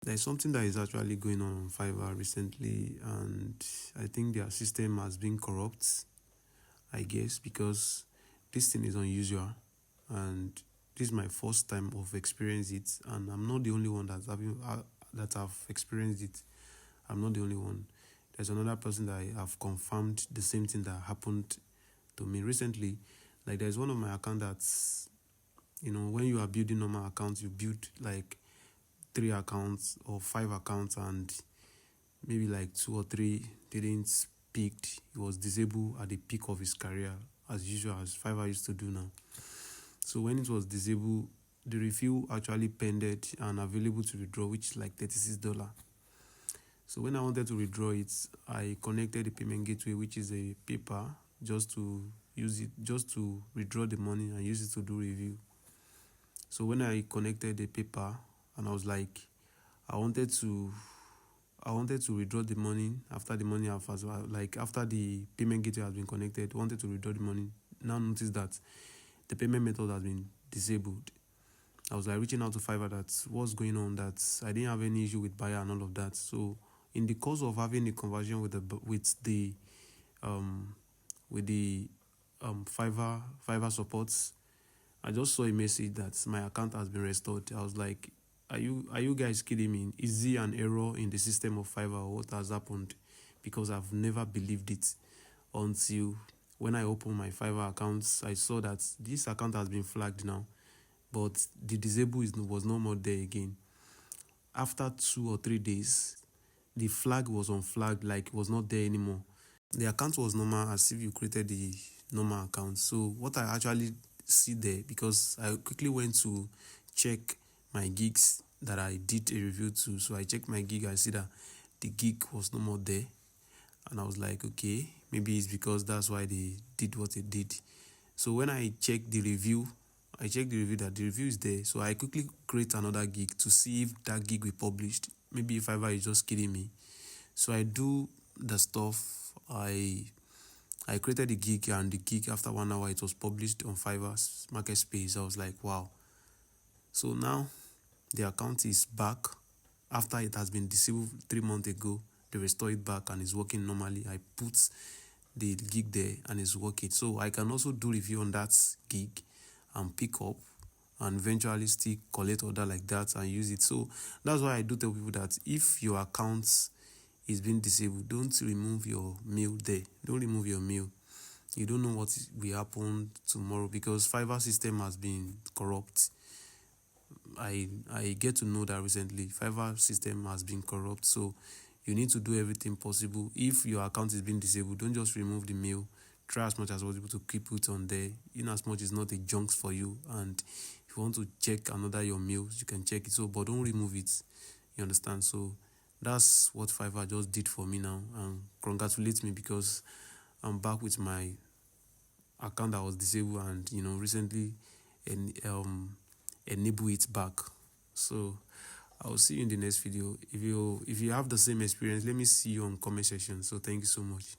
there's something that is actually going on Fiverr recently, and I think their system has been corrupt, I guess, because this thing is unusual, and this is my first time of experiencing it, and I'm not the only one that have experienced it. I'm not the only one. There's another person that I have confirmed the same thing that happened to me recently. Like, there's one of my accounts that's, when you are building normal accounts, you build like 3 accounts or 5 accounts, and maybe like 2 or 3 didn't peaked. It was disabled at the peak of his career, as usual, as Fiverr used to do now. So when it was disabled, the review actually pended and available to withdraw, which is like $36. So when I wanted to withdraw it, I connected the payment gateway, which is a paper, just to use it, just to withdraw the money and use it to do review. So when I connected the paper, and I was like, I wanted to withdraw the money after the money after the payment gateway has been connected, wanted to withdraw the money. Now notice that the payment method has been disabled. I was like reaching out to Fiverr that what's going on, that I didn't have any issue with buyer and all of that. So in the course of having a conversation with the Fiverr supports, I just saw a message that my account has been restored. I was like, are you guys kidding me? Is there an error in the system of Fiverr, or what has happened? Because I've never believed it until when I opened my Fiverr accounts, I saw that this account has been flagged now, but the disabled was no more there again. After 2 or 3 days, the flag was unflagged, like it was not there anymore. The account was normal, as if you created the normal account. So what I actually see there, because I quickly went to check my gigs that I did a review to. So I checked my gig, I see that the gig was no more there. And I was like, okay, maybe it's because that's why they did what they did. So when I checked the review, that the review is there. So I quickly create another gig to see if that gig will be published. Maybe if Fiverr is just kidding me. So I do the stuff. I created the gig, and the gig, after 1 hour, it was published on Fiverr's market space. I was like, wow. So now the account is back after it has been disabled 3 months ago. They restore it back and it's working normally. I put the gig there and it's working. So I can also do review on that gig and pick up and eventually still collect order like that and use it. So that's why I do tell people that if your account is being disabled, don't remove your mail there. Don't remove your mail. You don't know what will happen tomorrow, because Fiverr system has been corrupt. I get to know that recently. Fiverr system has been corrupt, so you need to do everything possible. If your account is being disabled, don't just remove the mail. Try as much as possible to keep it on there, in as much it's not a junk for you. And if you want to check another your mails, you can check it. So, but don't remove it. You understand? So that's what Fiverr just did for me now. And congratulate me, because I'm back with my account that was disabled, and recently enable it back. So I'll see you in the next video. If you have the same experience, let me see you on comment section. So thank you so much.